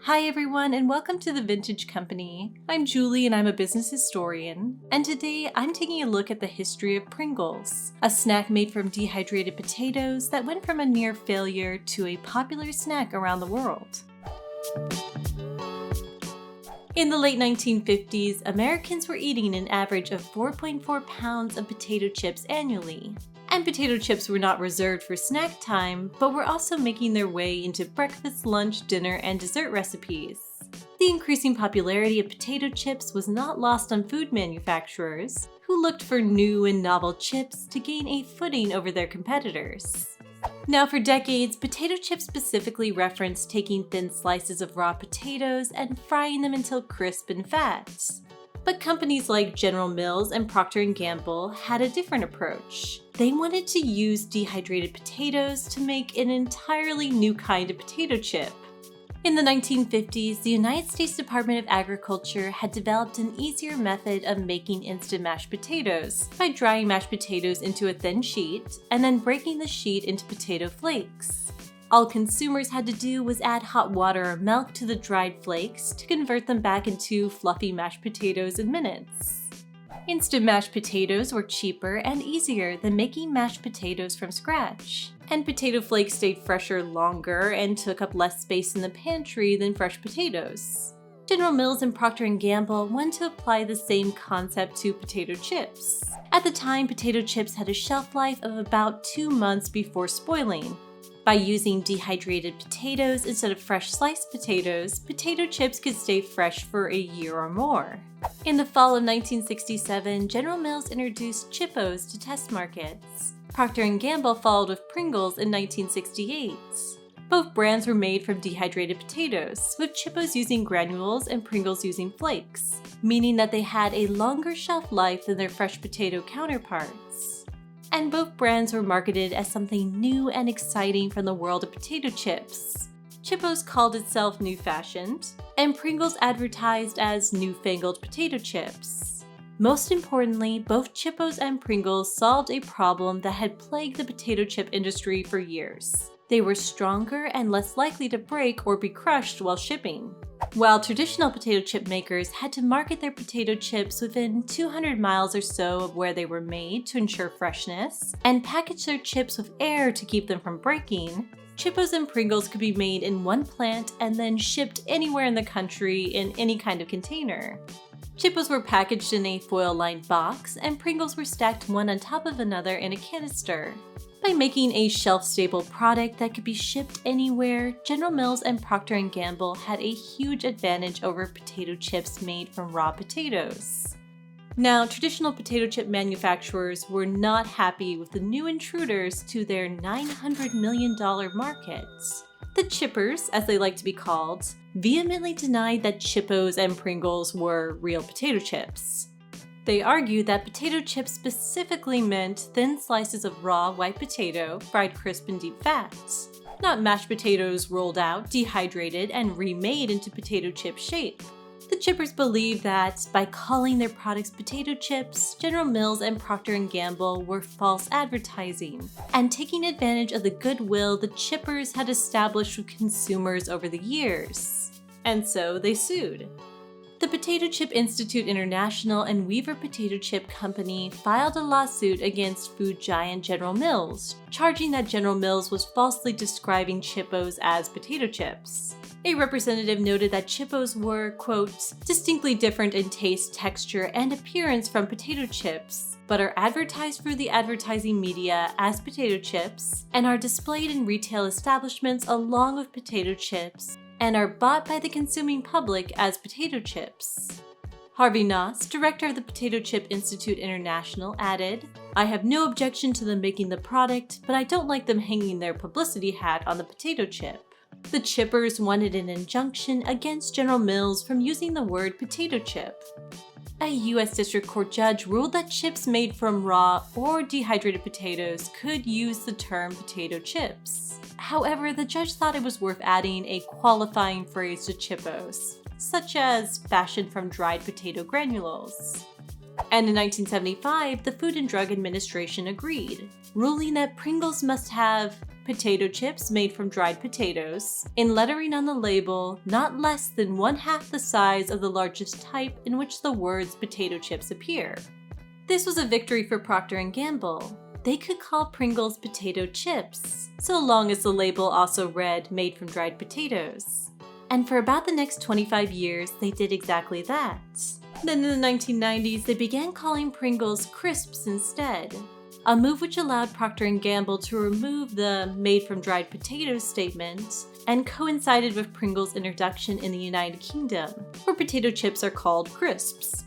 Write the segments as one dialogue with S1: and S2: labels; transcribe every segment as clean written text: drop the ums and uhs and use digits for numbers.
S1: Hi everyone and welcome to the Vintage Company. I'm Julie and I'm a business historian, and today I'm taking a look at the history of Pringles, a snack made from dehydrated potatoes that went from a near failure to a popular snack around the world. In the late 1950s, Americans were eating an average of 4.4 pounds of potato chips annually. And potato chips were not reserved for snack time, but were also making their way into breakfast, lunch, dinner, and dessert recipes. The increasing popularity of potato chips was not lost on food manufacturers, who looked for new and novel chips to gain a footing over their competitors. Now, for decades, potato chips specifically referenced taking thin slices of raw potatoes and frying them until crisp and fat. But companies like General Mills and Procter Gamble had a different approach. They wanted to use dehydrated potatoes to make an entirely new kind of potato chip. In the 1950s, the United States Department of Agriculture had developed an easier method of making instant mashed potatoes by drying mashed potatoes into a thin sheet and then breaking the sheet into potato flakes. All consumers had to do was add hot water or milk to the dried flakes to convert them back into fluffy mashed potatoes in minutes. Instant mashed potatoes were cheaper and easier than making mashed potatoes from scratch, and potato flakes stayed fresher longer and took up less space in the pantry than fresh potatoes. General Mills and Procter & Gamble wanted to apply the same concept to potato chips. At the time, potato chips had a shelf life of about 2 months before spoiling. By using dehydrated potatoes instead of fresh sliced potatoes, potato chips could stay fresh for a year or more. In the fall of 1967, General Mills introduced Chipos to test markets. Procter & Gamble followed with Pringles in 1968. Both brands were made from dehydrated potatoes, with Chipos using granules and Pringles using flakes, meaning that they had a longer shelf life than their fresh potato counterparts. And both brands were marketed as something new and exciting from the world of potato chips. Chipos called itself New Fashioned, and Pringles advertised as Newfangled potato chips. Most importantly, both Chipos and Pringles solved a problem that had plagued the potato chip industry for years. They were stronger and less likely to break or be crushed while shipping. While traditional potato chip makers had to market their potato chips within 200 miles or so of where they were made to ensure freshness, and package their chips with air to keep them from breaking, Chipos and Pringles could be made in one plant and then shipped anywhere in the country in any kind of container. Chipos were packaged in a foil-lined box, and Pringles were stacked one on top of another in a canister. By making a shelf-stable product that could be shipped anywhere, General Mills and Procter & Gamble had a huge advantage over potato chips made from raw potatoes. Now, traditional potato chip manufacturers were not happy with the new intruders to their $900 million market. The chippers, as they like to be called, vehemently denied that Chipos and Pringles were real potato chips. They argued that potato chips specifically meant thin slices of raw white potato fried crisp in deep fat, not mashed potatoes rolled out, dehydrated, and remade into potato chip shape. The chippers believed that by calling their products potato chips, General Mills and Procter & Gamble were false advertising and taking advantage of the goodwill the chippers had established with consumers over the years. And so they sued. The Potato Chip Institute International and Weaver Potato Chip Company filed a lawsuit against food giant General Mills, charging that General Mills was falsely describing Chipos as potato chips. A representative noted that Chipos were, quote, distinctly different in taste, texture, and appearance from potato chips, but are advertised through the advertising media as potato chips and are displayed in retail establishments along with potato chips, and are bought by the consuming public as potato chips. Harvey Noss, director of the Potato Chip Institute International, added, "I have no objection to them making the product, but I don't like them hanging their publicity hat on the potato chip." The chippers wanted an injunction against General Mills from using the word potato chip. A U.S. District Court judge ruled that chips made from raw or dehydrated potatoes could use the term potato chips. However, the judge thought it was worth adding a qualifying phrase to Chipos, such as fashioned from dried potato granules. And in 1975, the Food and Drug Administration agreed, ruling that Pringles must have potato chips made from dried potatoes, in lettering on the label not less than 1/2 the size of the largest type in which the words potato chips appear. This was a victory for Procter & Gamble. They could call Pringles potato chips, so long as the label also read made from dried potatoes. And for about the next 25 years, they did exactly that. Then in the 1990s, they began calling Pringles crisps instead, a move which allowed Procter & Gamble to remove the made from dried potatoes statement and coincided with Pringles' introduction in the United Kingdom, where potato chips are called crisps.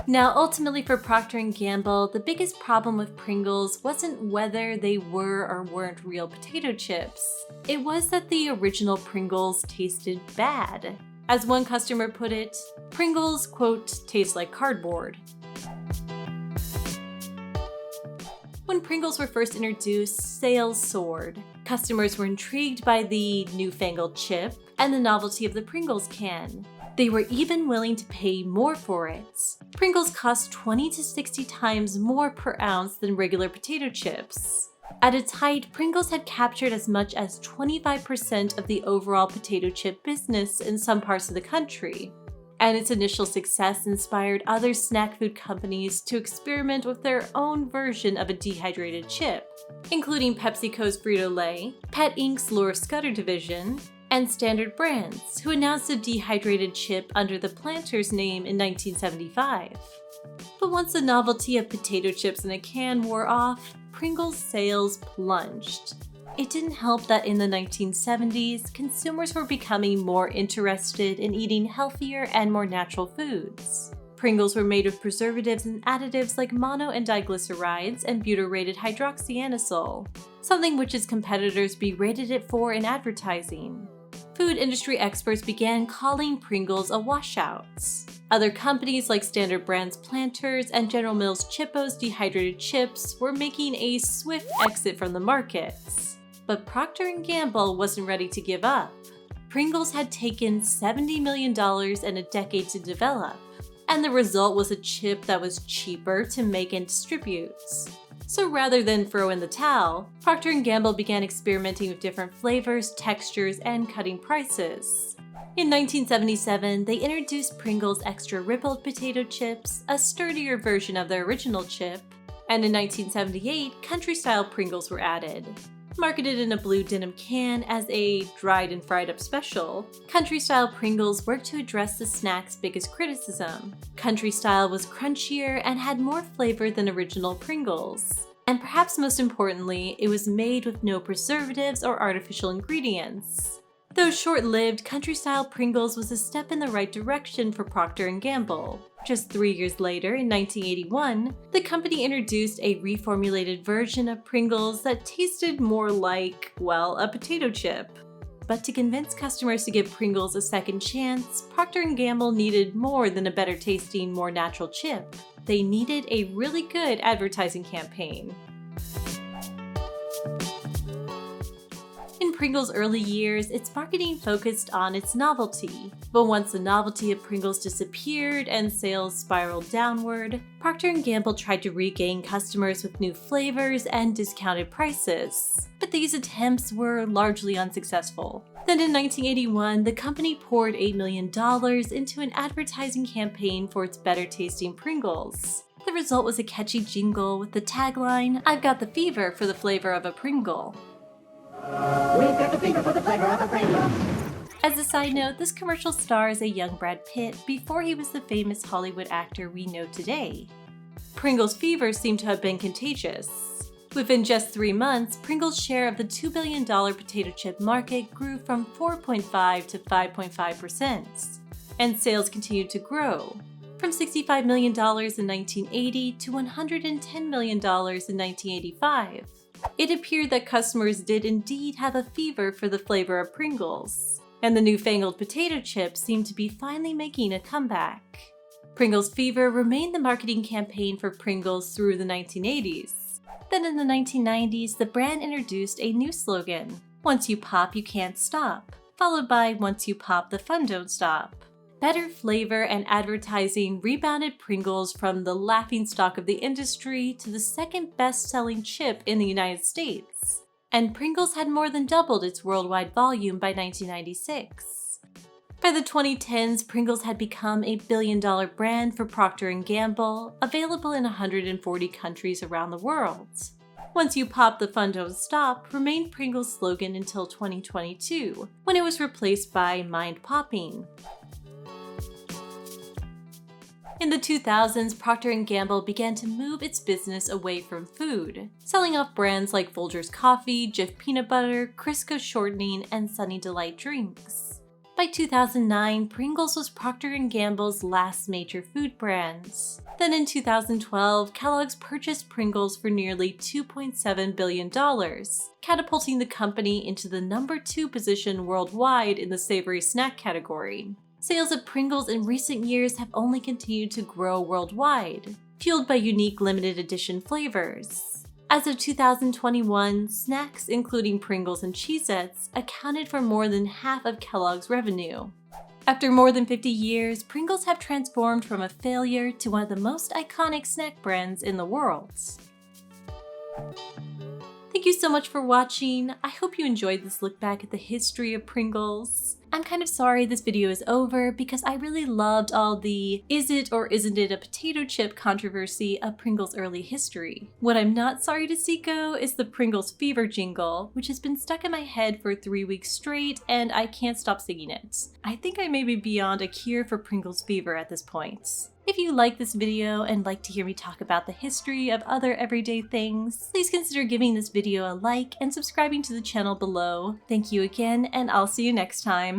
S1: Now, ultimately for Procter & Gamble, the biggest problem with Pringles wasn't whether they were or weren't real potato chips. It was that the original Pringles tasted bad. As one customer put it, Pringles, quote, taste like cardboard. When Pringles were first introduced, sales soared. Customers were intrigued by the newfangled chip and the novelty of the Pringles can. They were even willing to pay more for it. Pringles cost 20 to 60 times more per ounce than regular potato chips. At its height, Pringles had captured as much as 25% of the overall potato chip business in some parts of the country. And its initial success inspired other snack food companies to experiment with their own version of a dehydrated chip, including PepsiCo's Frito-Lay, Pet Inc.'s Laura Scudder division, and Standard Brands, who announced a dehydrated chip under the Planters name in 1975. But once the novelty of potato chips in a can wore off, Pringles' sales plunged. It didn't help that in the 1970s, consumers were becoming more interested in eating healthier and more natural foods. Pringles were made with preservatives and additives like mono and diglycerides and butyrated hydroxyanisole, something which its competitors berated it for in advertising. Food industry experts began calling Pringles a washout. Other companies like Standard Brands Planters and General Mills Chipos dehydrated chips were making a swift exit from the market. But Procter & Gamble wasn't ready to give up. Pringles had taken $70 million and a decade to develop, and the result was a chip that was cheaper to make and distribute. So rather than throw in the towel, Procter & Gamble began experimenting with different flavors, textures, and cutting prices. In 1977, they introduced Pringles Extra Rippled Potato Chips, a sturdier version of their original chip, and in 1978, country-style Pringles were added. Marketed in a blue denim can as a dried and fried up special, country-style Pringles worked to address the snack's biggest criticism. Country-style was crunchier and had more flavor than original Pringles. And perhaps most importantly, it was made with no preservatives or artificial ingredients. Though short-lived, country-style Pringles was a step in the right direction for Procter & Gamble. Just 3 years later, in 1981, the company introduced a reformulated version of Pringles that tasted more like, well, a potato chip. But to convince customers to give Pringles a second chance, Procter & Gamble needed more than a better-tasting, more natural chip. They needed a really good advertising campaign. In Pringles' early years, its marketing focused on its novelty. But once the novelty of Pringles disappeared and sales spiraled downward, Procter & Gamble tried to regain customers with new flavors and discounted prices. But these attempts were largely unsuccessful. Then in 1981, the company poured $8 million into an advertising campaign for its better-tasting Pringles. The result was a catchy jingle with the tagline, "I've got the fever for the flavor of a Pringle."
S2: We've got the fever for the flavor of a Pringle.
S1: As a side note, this commercial stars a young Brad Pitt before he was the famous Hollywood actor we know today. Pringles fever seemed to have been contagious. Within just 3 months, Pringles' share of the $2 billion potato chip market grew from 4.5% to 5.5%, and sales continued to grow, from $65 million in 1980 to $110 million in 1985. It appeared that customers did indeed have a fever for the flavor of Pringles, and the newfangled potato chip seemed to be finally making a comeback. Pringles fever remained the marketing campaign for Pringles through the 1980s. Then in the 1990s, the brand introduced a new slogan, "Once you pop, you can't stop," followed by "Once you pop, the fun don't stop." Better flavor and advertising rebounded Pringles from the laughingstock of the industry to the second best-selling chip in the United States. and Pringles had more than doubled its worldwide volume by 1996. By the 2010s, Pringles had become a billion-dollar brand for Procter Gamble, available in 140 countries around the world. "Once you pop, the fun don't stop" remained Pringles' slogan until 2022, when it was replaced by "Mind Popping." In the 2000s, Procter & Gamble began to move its business away from food, selling off brands like Folgers Coffee, Jif Peanut Butter, Crisco Shortening, and Sunny Delight drinks. By 2009, Pringles was Procter & Gamble's last major food brand. Then in 2012, Kellogg's purchased Pringles for nearly $2.7 billion, catapulting the company into the #2 position worldwide in the savory snack category. Sales of Pringles in recent years have only continued to grow worldwide, fueled by unique limited edition flavors. As of 2021, snacks including Pringles and Cheez-Its accounted for more than half of Kellogg's revenue. After more than 50 years, Pringles have transformed from a failure to one of the most iconic snack brands in the world. Thank you so much for watching. I hope you enjoyed this look back at the history of Pringles. I'm kind of sorry this video is over because I really loved all the "is it or isn't it a potato chip" controversy of Pringles' early history. What I'm not sorry to see go is the Pringles Fever jingle, which has been stuck in my head for 3 weeks straight and I can't stop singing it. I think I may be beyond a cure for Pringles fever at this point. If you like this video and like to hear me talk about the history of other everyday things, please consider giving this video a like and subscribing to the channel below. Thank you again, and I'll see you next time.